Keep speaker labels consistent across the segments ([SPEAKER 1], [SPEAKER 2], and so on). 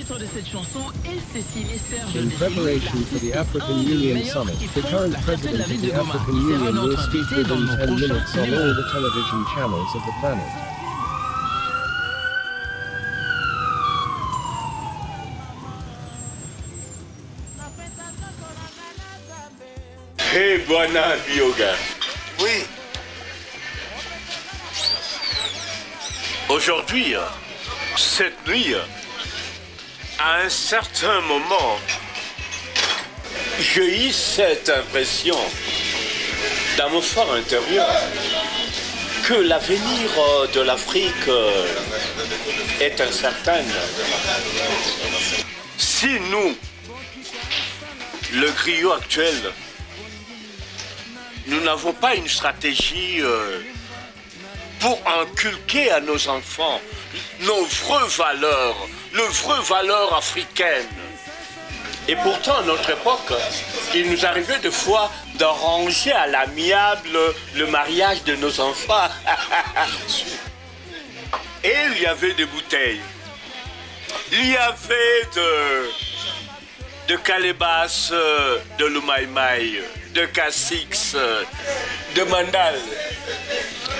[SPEAKER 1] titre de cette chanson est Cécile et Serge
[SPEAKER 2] In preparation for the African Union Summit, the current president of the African Union will speak within 10 minutes on all the television channels of the planet.
[SPEAKER 3] Hey, Bwana Bioga.
[SPEAKER 4] Oui.
[SPEAKER 3] Aujourd'hui, cette nuit, à un certain moment, j'ai eu cette impression dans mon fort intérieur que l'avenir de l'Afrique est incertain. Si nous, le griot actuel, nous n'avons pas une stratégie pour inculquer à nos enfants nos vraies valeurs, les vraies valeurs africaines. Et pourtant, à notre époque, il nous arrivait des fois d'arranger à l'amiable le mariage de nos enfants. Et il y avait des bouteilles. Il y avait de calebasses, de l'oumaïmaï, de cassix, de mandal.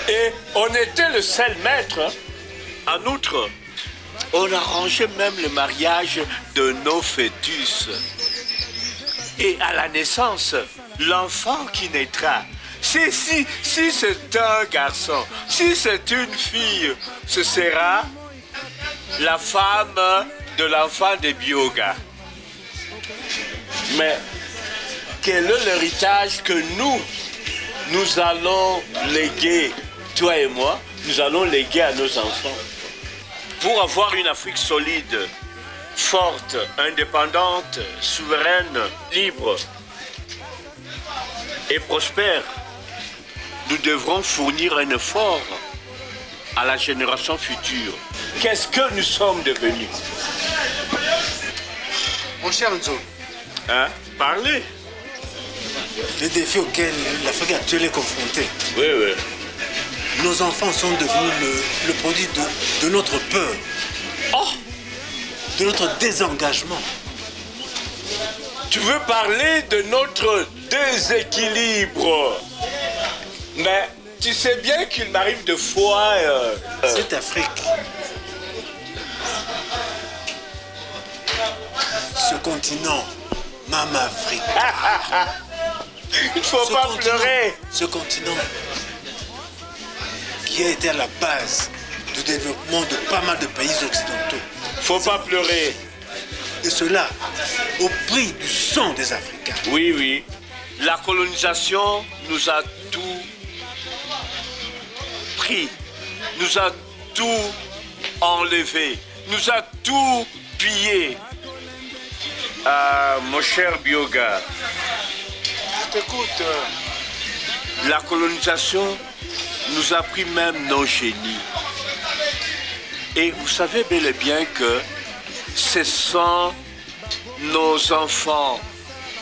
[SPEAKER 3] Et on était le seul maître. En outre, on arrangeait même le mariage de nos fœtus. Et à la naissance, l'enfant qui naîtra, si c'est un garçon, si c'est une fille, ce sera la femme de l'enfant de Bioga. Mais quel est l'héritage que nous allons léguer, toi et moi, nous allons léguer à nos enfants? Pour avoir une Afrique solide, forte, indépendante, souveraine, libre et prospère, nous devrons fournir un effort à la génération future. Qu'est-ce que nous sommes devenus?
[SPEAKER 4] Mon cher Nzo,
[SPEAKER 3] Hein? Parlez.
[SPEAKER 4] les défis auxquels l'Afrique actuelle est confrontée.
[SPEAKER 3] Oui, oui.
[SPEAKER 4] Nos enfants sont devenus le produit de notre peur,
[SPEAKER 3] Oh,
[SPEAKER 4] de notre désengagement.
[SPEAKER 3] tu veux parler de notre déséquilibre? Mais tu sais bien qu'il m'arrive de fois...
[SPEAKER 4] Cette Afrique, ce continent, Mama Afrique,
[SPEAKER 3] il ne faut pas pleurer.
[SPEAKER 4] ce continent qui a été à la base du développement de pas mal de pays occidentaux.
[SPEAKER 3] Faut pas pleurer.
[SPEAKER 4] Et cela au prix du sang des Africains.
[SPEAKER 3] Oui, oui. La colonisation nous a tout pris, nous a tout enlevé, nous a tout pillé. Ah, mon cher Bioga,
[SPEAKER 4] Je t'écoute.
[SPEAKER 3] la colonisation nous a pris même nos génies. Et vous savez bel et bien que ce sont nos enfants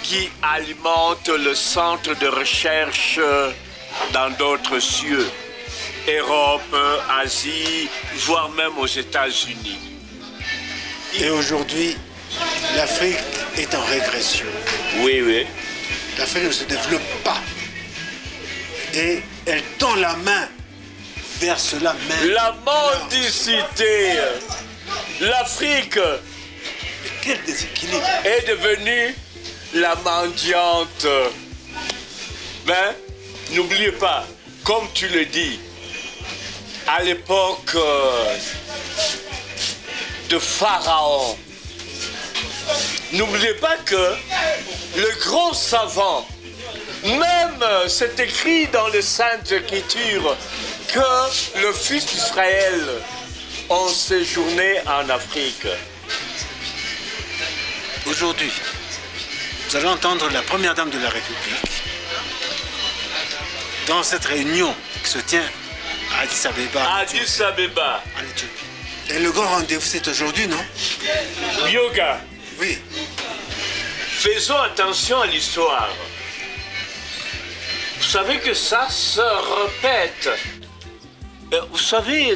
[SPEAKER 3] qui alimentent le centre de recherche dans d'autres cieux. Europe, Asie, voire même aux États-Unis.
[SPEAKER 4] Et aujourd'hui, l'Afrique est en régression.
[SPEAKER 3] Oui, oui.
[SPEAKER 4] L'Afrique ne se développe pas. Et elle tend la main vers cela même.
[SPEAKER 3] La mendicité. L'Afrique
[SPEAKER 4] Quel déséquilibre.
[SPEAKER 3] est devenue la mendiante. Ben, n'oubliez pas, comme tu le dis, à l'époque de Pharaon, n'oubliez pas que le grand savant, même c'est écrit dans les Saintes Écritures que le fils d'Israël ont séjourné en Afrique.
[SPEAKER 4] Aujourd'hui, nous allons entendre la première dame de la République dans cette réunion qui se tient à Addis Abeba,
[SPEAKER 3] Addis Abeba.
[SPEAKER 4] en Éthiopie. Et le grand rendez-vous, c'est aujourd'hui, non?
[SPEAKER 3] Bioga,
[SPEAKER 4] Oui.
[SPEAKER 3] faisons attention à l'histoire. Vous savez que ça se répète. Vous savez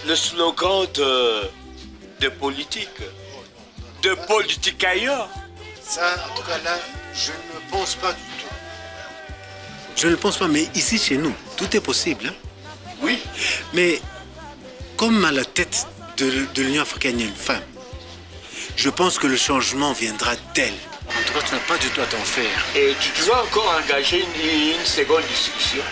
[SPEAKER 3] le slogan de politique. de politique ailleurs.
[SPEAKER 4] Ça, en tout cas là, je ne pense pas du tout. Je ne pense pas, mais ici chez nous, tout est possible. Hein?
[SPEAKER 3] Oui.
[SPEAKER 4] Mais comme à la tête de l'Union africaine, il y a une femme, je pense que le changement viendra d'elle. En tout cas, tu n'as pas du tout à t'en faire.
[SPEAKER 3] Et tu dois encore engager une seconde discussion?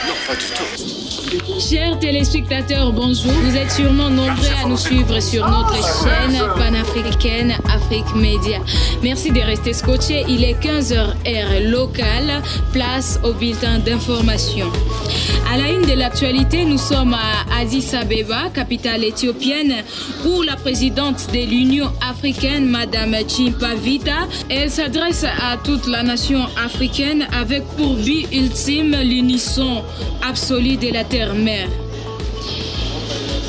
[SPEAKER 4] Non, pas du tout.
[SPEAKER 1] Chers téléspectateurs, bonjour. Vous êtes sûrement nombreux à nous suivre sur notre chaîne panafricaine Afrique Média. Merci de rester scotchés. Il est 15h heure locale. Place au bulletin d'information. À la une de l'actualité, nous sommes à Addis Abeba, capitale éthiopienne, où la présidente de l'Union africaine, Madame Chimpavita, elle s'adresse à toute la nation africaine avec pour but ultime l'unisson absolue de la terre-mère.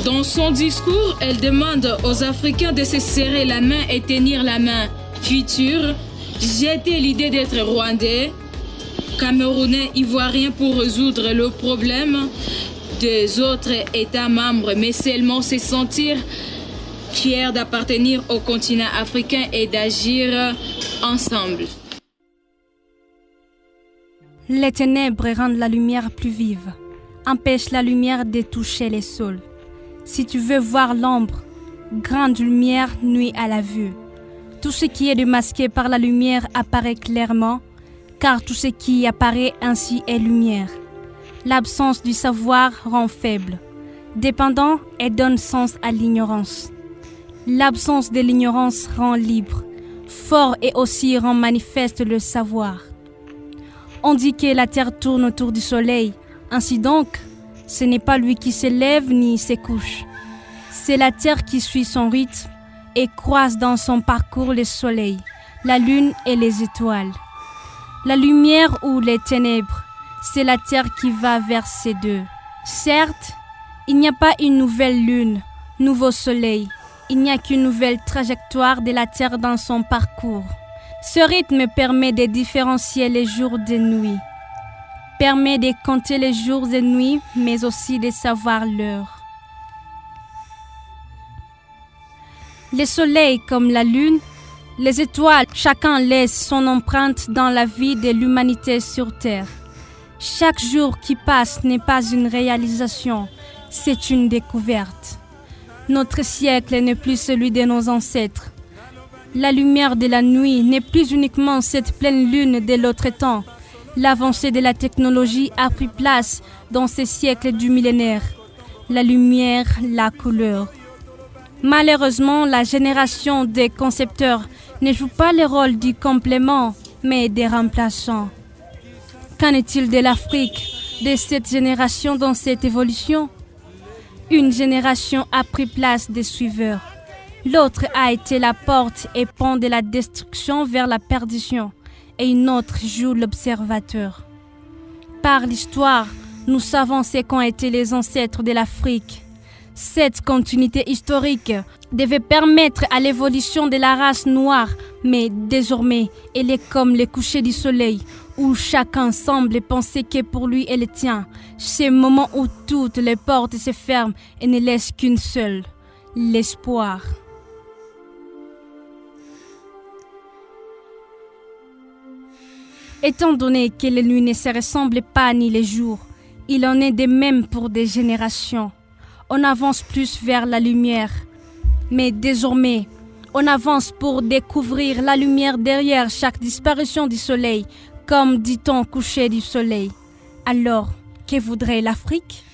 [SPEAKER 1] Dans son discours, elle demande aux Africains de se serrer la main et tenir la main future, jeter l'idée d'être Rwandais, Camerounais, Ivoiriens pour résoudre le problème des autres États membres, mais seulement se sentir fiers d'appartenir au continent africain et d'agir ensemble.
[SPEAKER 5] Les ténèbres rendent la lumière plus vive, empêchent la lumière de toucher les sols. Si tu veux voir l'ombre, grande lumière nuit à la vue. Tout ce qui est démasqué par la lumière apparaît clairement, car tout ce qui apparaît ainsi est lumière. L'absence du savoir rend faible, dépendant et donne sens à l'ignorance. L'absence de l'ignorance rend libre, fort et aussi rend manifeste le savoir. On dit que la terre tourne autour du soleil, ainsi donc, ce n'est pas lui qui se lève ni se couche. C'est la terre qui suit son rythme et croise dans son parcours le soleil, la lune et les étoiles. La lumière ou les ténèbres, c'est la terre qui va vers ces deux. Certes, il n'y a pas une nouvelle lune, nouveau soleil. Il n'y a qu'une nouvelle trajectoire de la terre dans son parcours. Ce rythme permet de différencier les jours des nuits, permet de compter les jours et nuits, mais aussi de savoir l'heure. Les soleils comme la lune, les étoiles, chacun laisse son empreinte dans la vie de l'humanité sur Terre. Chaque jour qui passe n'est pas une réalisation, c'est une découverte. Notre siècle n'est plus celui de nos ancêtres. La lumière de la nuit n'est plus uniquement cette pleine lune de l'autre temps. L'avancée de la technologie a pris place dans ces siècles du millénaire. La lumière, la couleur. Malheureusement, la génération des concepteurs ne joue pas le rôle du complément, mais des remplaçants. Qu'en est-il de l'Afrique, de cette génération dans cette évolution? Une génération a pris place des suiveurs. L'autre a été la porte et pont de la destruction vers la perdition, et une autre joue l'observateur. Par l'histoire, nous savons ce qu'ont été les ancêtres de l'Afrique. Cette continuité historique devait permettre à l'évolution de la race noire, mais désormais, elle est comme le coucher du soleil, où chacun semble penser que pour lui elle tient. C'est le moment où toutes les portes se ferment et ne laissent qu'une seule, l'espoir. Étant donné que les nuits ne se ressemblent pas ni les jours, il en est de même pour des générations. On avance plus vers la lumière, mais désormais, on avance pour découvrir la lumière derrière chaque disparition du soleil, comme dit-on coucher du soleil. Alors, que voudrait l'Afrique?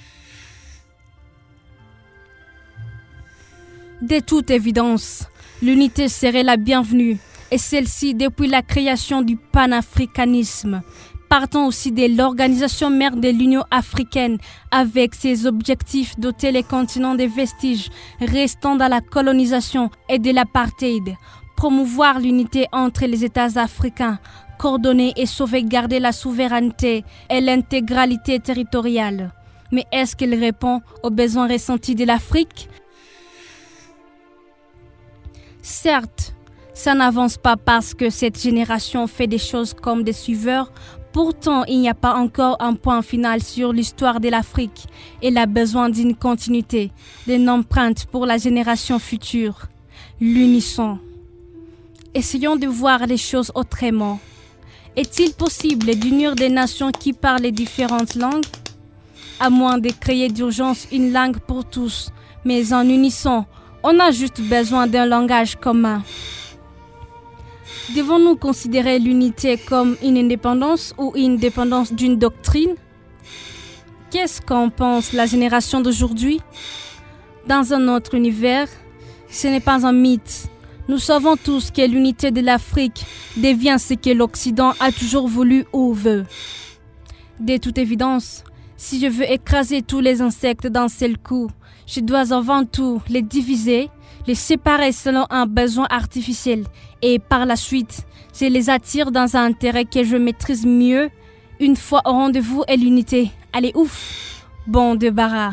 [SPEAKER 5] De toute évidence, l'unité serait la bienvenue, et celle-ci depuis la création du panafricanisme, partant aussi de l'organisation mère de l'Union africaine avec ses objectifs d'ôter les continents des vestiges restant dans la colonisation et de l'apartheid, promouvoir l'unité entre les États africains, coordonner et sauvegarder la souveraineté et l'intégralité territoriale. Mais est-ce qu'elle répond aux besoins ressentis de l'Afrique? Certes, ça n'avance pas parce que cette génération fait des choses comme des suiveurs. Pourtant, il n'y a pas encore un point final sur l'histoire de l'Afrique. Elle a besoin d'une continuité, d'une empreinte pour la génération future. L'unisson. Essayons de voir les choses autrement. Est-il possible d'unir des nations qui parlent les différentes langues? À moins de créer d'urgence une langue pour tous, mais en unissant, on a juste besoin d'un langage commun. Devons-nous considérer l'unité comme une indépendance ou une dépendance d'une doctrine? Qu'est-ce qu'en pense la génération d'aujourd'hui? Dans un autre univers, ce n'est pas un mythe. Nous savons tous que l'unité de l'Afrique devient ce que l'Occident a toujours voulu ou veut. De toute évidence, si je veux écraser tous les insectes d'un seul coup, je dois avant tout les diviser, les séparer selon un besoin artificiel et par la suite, je les attire dans un intérêt que je maîtrise mieux. Une fois au rendez-vous et l'unité. Allez, ouf! Bon débarras.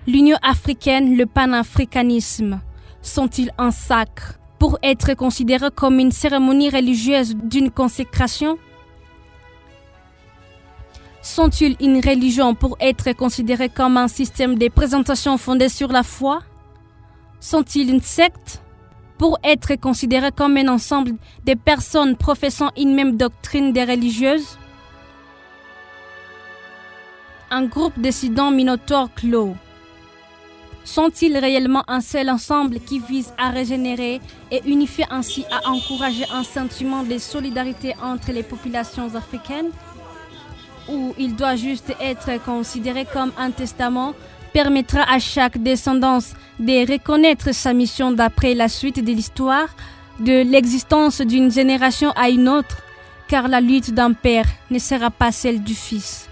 [SPEAKER 5] L'Union africaine, le panafricanisme, sont-ils un sacre pour être considérés comme une cérémonie religieuse d'une consécration? Sont-ils une religion pour être considérés comme un système de présentation fondé sur la foi? Sont-ils une secte pour être considérés comme un ensemble de personnes professant une même doctrine des religieuses? Un groupe dissident minotaure clos. Sont-ils réellement un seul ensemble qui vise à régénérer et unifier ainsi à encourager un sentiment de solidarité entre les populations africaines? Ou il doit juste être considéré comme un testament permettra à chaque descendance de reconnaître sa mission d'après la suite de l'histoire, de l'existence d'une génération à une autre, car la lutte d'un père ne sera pas celle du fils.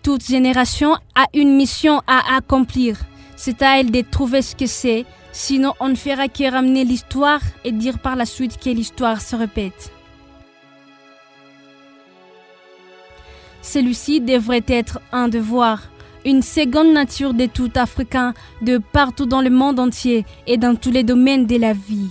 [SPEAKER 5] Toute génération a une mission à accomplir. C'est à elle de trouver ce que c'est, sinon on ne fera que ramener l'histoire et dire par la suite que l'histoire se répète. Celui-ci devrait être un devoir, une seconde nature de tout Africain, de partout dans le monde entier et dans tous les domaines de la vie.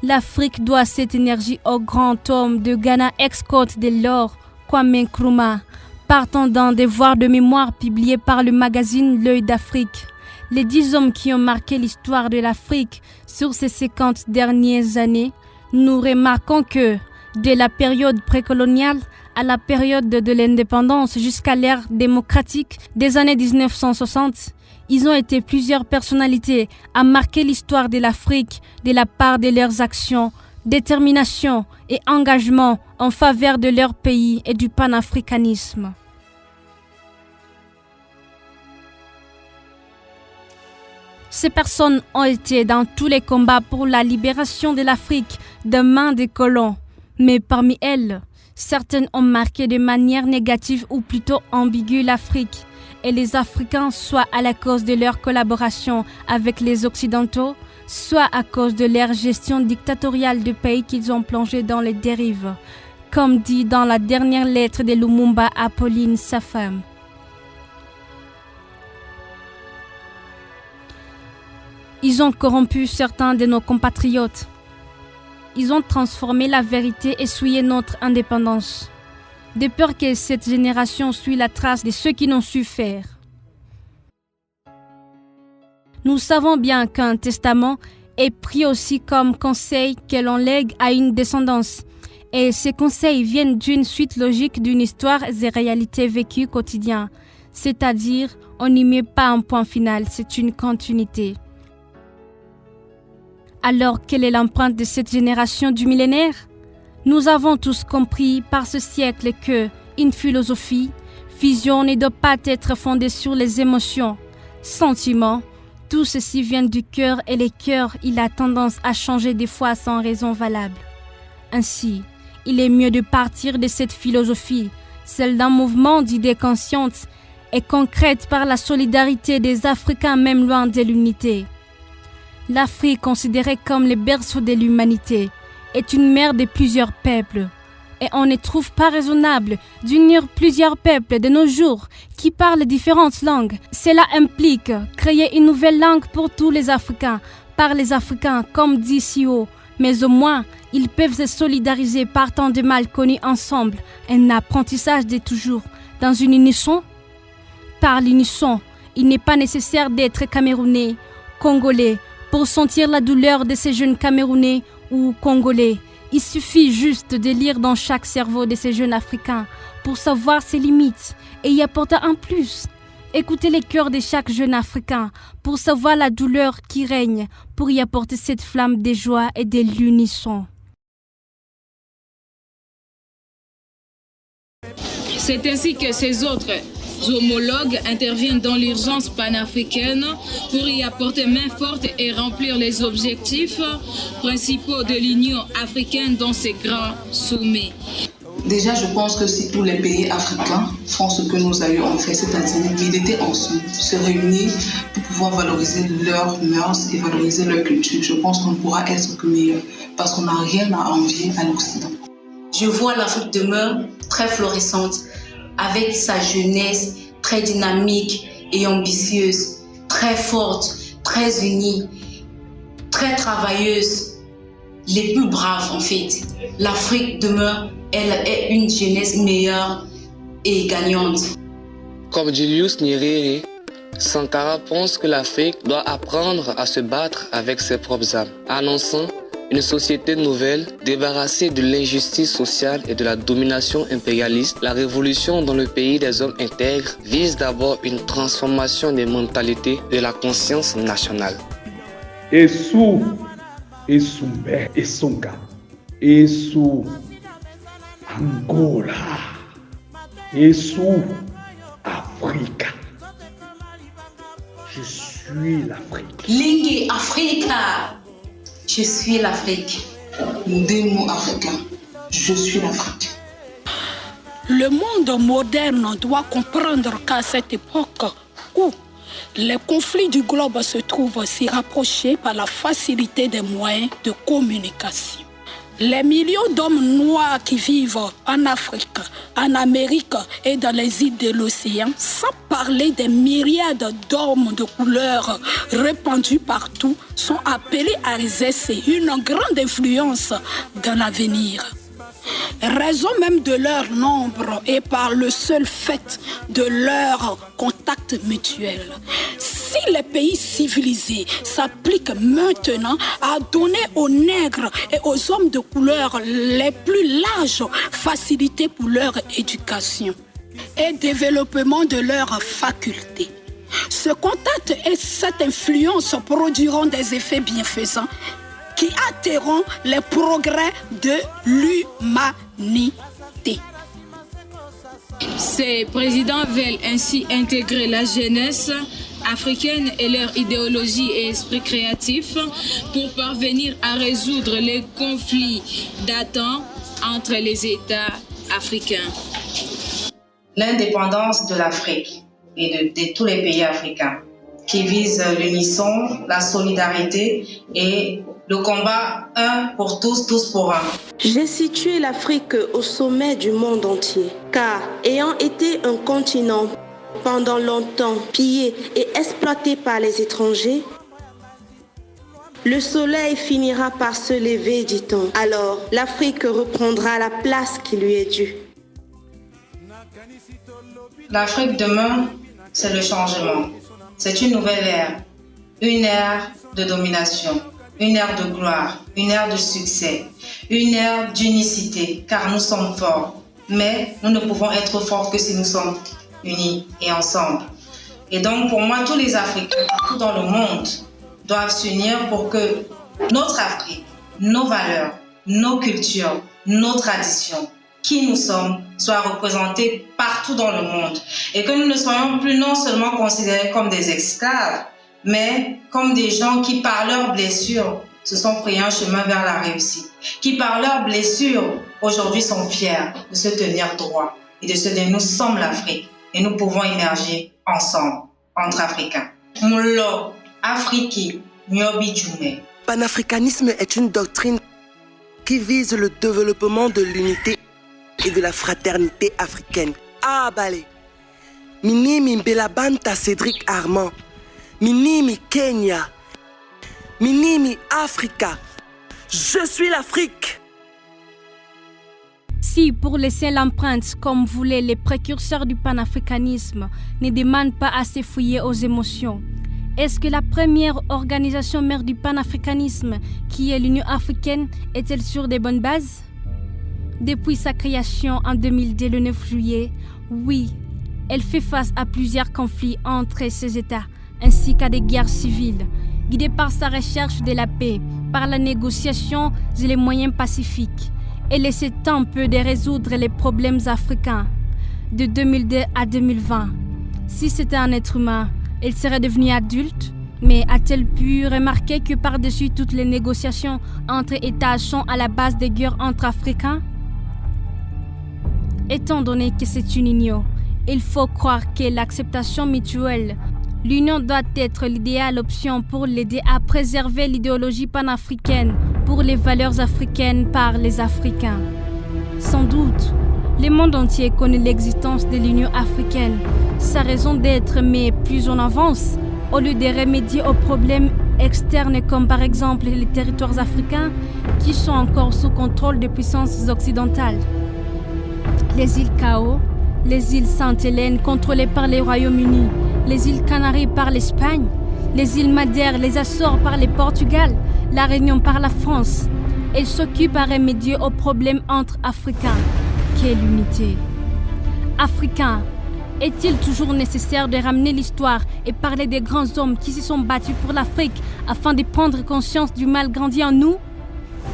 [SPEAKER 5] L'Afrique doit cette énergie au grand homme de Ghana, ex-Côte de l'Or, Kwame Nkrumah, partant d'un devoir de mémoire publié par le magazine L'Œil d'Afrique. Les 10 hommes qui ont marqué l'histoire de l'Afrique sur ces 50 dernières années, nous remarquons que, de la période précoloniale à la période de l'indépendance jusqu'à l'ère démocratique des années 1960, ils ont été plusieurs personnalités à marquer l'histoire de l'Afrique de la part de leurs actions, détermination et engagement en faveur de leur pays et du panafricanisme. Ces personnes ont été dans tous les combats pour la libération de l'Afrique des mains des colons, mais parmi elles, certaines ont marqué de manière négative ou plutôt ambiguë l'Afrique et les Africains, soit à la cause de leur collaboration avec les Occidentaux, soit à cause de leur gestion dictatoriale du pays qu'ils ont plongé dans les dérives, comme dit dans la dernière lettre de Lumumba à Pauline, sa femme. Ils ont corrompu certains de nos compatriotes. Ils ont transformé la vérité et souillé notre indépendance, de peur que cette génération suive la trace de ceux qui n'ont su faire. Nous savons bien qu'un testament est pris aussi comme conseil que l'on lègue à une descendance, et ces conseils viennent d'une suite logique d'une histoire et réalités vécues quotidiennes, c'est-à-dire on n'y met pas un point final, c'est une continuité. Alors, quelle est l'empreinte de cette génération du millénaire? Nous avons tous compris par ce siècle que une philosophie, vision ne doit pas être fondée sur les émotions, sentiments. Tout ceci vient du cœur et le cœur, il a tendance à changer des fois sans raison valable. Ainsi, il est mieux de partir de cette philosophie, celle d'un mouvement d'idées conscientes et concrètes par la solidarité des Africains même loin de l'unité. L'Afrique, considérée comme le berceau de l'humanité, est une mère de plusieurs peuples. Et on ne trouve pas raisonnable d'unir plusieurs peuples de nos jours qui parlent différentes langues. Cela implique créer une nouvelle langue pour tous les Africains, par les Africains, comme dit si haut. Mais au moins, ils peuvent se solidariser partant de mal connus ensemble. Un apprentissage de toujours, dans une unisson. Par l'unisson, Il n'est pas nécessaire d'être Camerounais, Congolais, pour sentir la douleur de ces jeunes Camerounais ou Congolais. Il suffit juste de lire dans chaque cerveau de ces jeunes Africains pour savoir ses limites et y apporter un plus. Écoutez les cœurs de chaque jeune Africain pour savoir la douleur qui règne, pour y apporter cette flamme de joie et de l'unisson.
[SPEAKER 1] C'est ainsi que ces autres homologues interviennent dans l'urgence panafricaine pour y apporter main forte et remplir les objectifs principaux de l'Union africaine dans ces grands sommets.
[SPEAKER 6] Déjà, je pense que si tous les pays africains font ce que nous avions fait, c'est-à-dire militer ensemble, se réunir pour pouvoir valoriser leurs mœurs et valoriser leur culture, je pense qu'on pourra être que meilleur parce qu'on n'a rien à envier à l'Occident.
[SPEAKER 7] Je vois l'Afrique demeure très florissante, avec sa jeunesse très dynamique et ambitieuse, très forte, très unie, très travailleuse, les plus braves en fait. L'Afrique demeure, elle est une jeunesse meilleure et gagnante.
[SPEAKER 8] Comme Julius Nyerere, Sankara pense que l'Afrique doit apprendre à se battre avec ses propres armes, annonçant une société nouvelle, débarrassée de l'injustice sociale et de la domination impérialiste. La révolution dans le pays des hommes intègres vise d'abord une transformation des mentalités de la conscience nationale.
[SPEAKER 9] Esu Esumbe Esonga Esu Angola Esu Africa. Je suis l'Afrique.
[SPEAKER 7] Lingi Africa. Je suis l'Afrique.
[SPEAKER 6] Des mots africains. Je suis l'Afrique.
[SPEAKER 10] Le monde moderne doit comprendre qu'à cette époque où les conflits du globe se trouvent si rapprochés par la facilité des moyens de communication, les millions d'hommes noirs qui vivent en Afrique, en Amérique et dans les îles de l'océan, sans parler des myriades d'hommes de couleur répandus partout, sont appelés à exercer une grande influence dans l'avenir. Raison même de leur nombre et par le seul fait de leur contact mutuel. Si les pays civilisés s'appliquent maintenant à donner aux nègres et aux hommes de couleur les plus larges facilités pour leur éducation et développement de leurs facultés, ce contact et cette influence produiront des effets bienfaisants qui hâteront les progrès de l'humanité.
[SPEAKER 1] Ces présidents veulent ainsi intégrer la jeunesse africaine et leur idéologie et esprit créatif pour parvenir à résoudre les conflits datant entre les États africains.
[SPEAKER 7] L'indépendance de l'Afrique et de tous les pays africains qui visent l'unisson, la solidarité et le combat un pour tous, tous pour un.
[SPEAKER 11] J'ai situé l'Afrique au sommet du monde entier, car ayant été un continent pendant longtemps pillé et exploité par les étrangers, le soleil finira par se lever, dit-on. Alors, l'Afrique reprendra la place qui lui est due.
[SPEAKER 7] L'Afrique demain, c'est le changement. C'est une nouvelle ère, une ère de domination, une ère de gloire, une ère de succès, une ère d'unicité, car nous sommes forts. Mais nous ne pouvons être forts que si nous sommes unis et ensemble. Et donc, pour moi, tous les Africains, partout dans le monde, doivent s'unir pour que notre Afrique, nos valeurs, nos cultures, nos traditions, qui nous sommes, soient représentés partout dans le monde. Et que nous ne soyons plus non seulement considérés comme des esclaves, mais comme des gens qui, par leurs blessures, se sont pris un chemin vers la réussite. Qui, par leurs blessures, aujourd'hui sont fiers de se tenir droit et de se dire nous sommes l'Afrique et nous pouvons émerger ensemble, entre Africains. Moulo, Afriki, Nyobi Djoume.
[SPEAKER 12] Panafricanisme est une doctrine qui vise le développement de l'unité et de la fraternité africaine. Ah, balé. Minimi Mbelabanta Cédric Armand. Minimi Kenya. Minimi Africa. Je suis l'Afrique.
[SPEAKER 5] défi pour laisser l'empreinte comme voulaient les précurseurs du panafricanisme ne demande pas à se fouiller aux émotions. Est-ce que la première organisation mère du panafricanisme, qui est l'Union africaine, est-elle sur des bonnes bases? Depuis sa création en 2002, le 9 juillet, oui, elle fait face à plusieurs conflits entre ses États, ainsi qu'à des guerres civiles, guidée par sa recherche de la paix, par la négociation et les moyens pacifiques. Elle essaie tant peu de résoudre les problèmes africains. De 2002 à 2020, si c'était un être humain, elle serait devenue adulte, mais a-t-elle pu remarquer que par-dessus toutes les négociations entre États sont à la base des guerres entre Africains? Étant donné que c'est une union, il faut croire que l'acceptation mutuelle, l'union doit être l'idéale option pour l'aider à préserver l'idéologie panafricaine pour les valeurs africaines par les Africains. Sans doute, le monde entier connaît l'existence de l'Union africaine, sa raison d'être, mais plus on avance, au lieu de remédier aux problèmes externes comme par exemple les territoires africains qui sont encore sous contrôle des puissances occidentales. Les îles Cao, les îles Sainte-Hélène contrôlées par les Royaumes-Unis, les îles Canaries par l'Espagne, les îles Madère, les Açores par le Portugal, la Réunion par la France. Elles s'occupent à remédier aux problèmes entre Africains. Quelle unité! Africains, est-il toujours nécessaire de ramener l'histoire et parler des grands hommes qui se sont battus pour l'Afrique afin de prendre conscience du mal grandi en nous?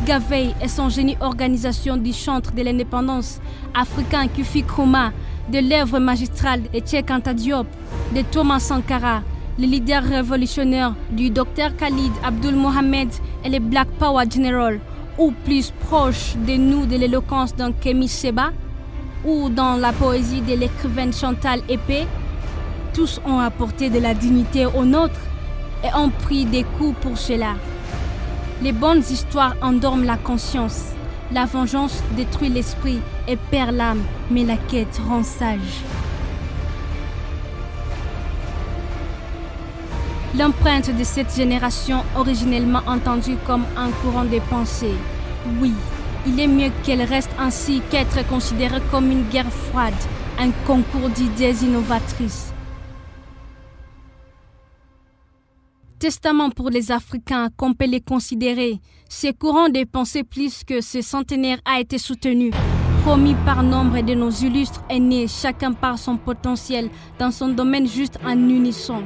[SPEAKER 5] Gavey et son génie organisation du chantre de l'indépendance africain Kofi Nkrumah, de l'œuvre magistrale de Cheikh Anta Diop, de Thomas Sankara, le leader révolutionnaire du Dr Khalid Abdul Mohamed et le Black Power General, ou plus proche de nous de l'éloquence d'un Kémy Séba, ou dans la poésie de l'écrivaine Chantal Épée, tous ont apporté de la dignité aux nôtres et ont pris des coups pour cela. Les bonnes histoires endorment la conscience. La vengeance détruit l'esprit et perd l'âme, mais la quête rend sage. L'empreinte de cette génération, originellement entendue comme un courant de pensée, oui, il est mieux qu'elle reste ainsi qu'être considérée comme une guerre froide, un concours d'idées innovatrices. Testament pour les Africains, qu'on peut les considérer. Ce courant de pensée plus que ce centenaire a été soutenu, promis par nombre de nos illustres aînés, chacun par son potentiel, dans son domaine juste en unisson.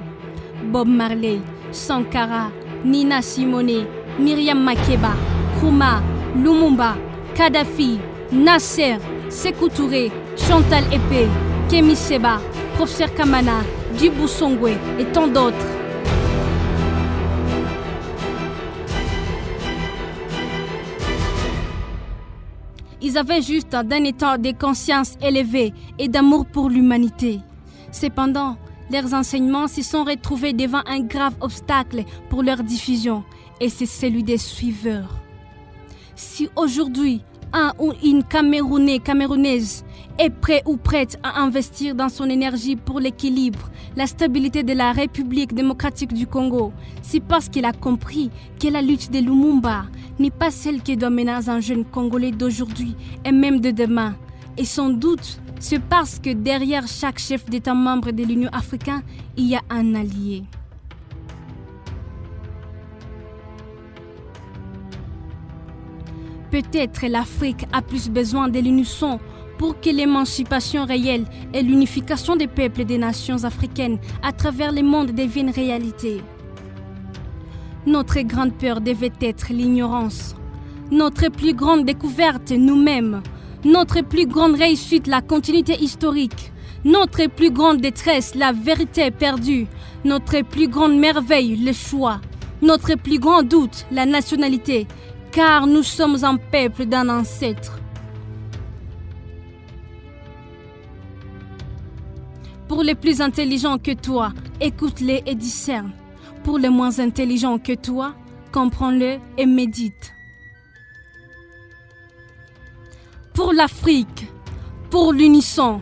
[SPEAKER 5] Bob Marley, Sankara, Nina Simone, Myriam Makeba, Nkrumah, Lumumba, Kadhafi, Nasser, Sékou Touré, Chantal Épée, Kémy Séba, Professeur Kamana, Djibou Songwe et tant d'autres. Ils avaient juste d'un état de conscience élevé et d'amour pour l'humanité. Cependant, leurs enseignements se sont retrouvés devant un grave obstacle pour leur diffusion, et c'est celui des suiveurs. Si aujourd'hui, un ou une Camerounaise est prêt ou prête à investir dans son énergie pour l'équilibre, la stabilité de la République démocratique du Congo, c'est parce qu'il a compris que la lutte de Lumumba n'est pas celle qui doit mener un jeune Congolais d'aujourd'hui et même de demain. Et sans doute, c'est parce que derrière chaque chef d'État membre de l'Union africaine, il y a un allié. Peut-être l'Afrique a plus besoin de l'unisson pour que l'émancipation réelle et l'unification des peuples et des nations africaines à travers le monde deviennent réalité. Notre grande peur devait être l'ignorance. Notre plus grande découverte, nous-mêmes. Notre plus grande réussite, la continuité historique. Notre plus grande détresse, la vérité perdue. Notre plus grande merveille, le choix. Notre plus grand doute, la nationalité. Car nous sommes un peuple d'un ancêtre. Pour les plus intelligents que toi, écoute-les et discerne. Pour les moins intelligents que toi, comprends-le et médite. Pour l'Afrique, pour l'unisson,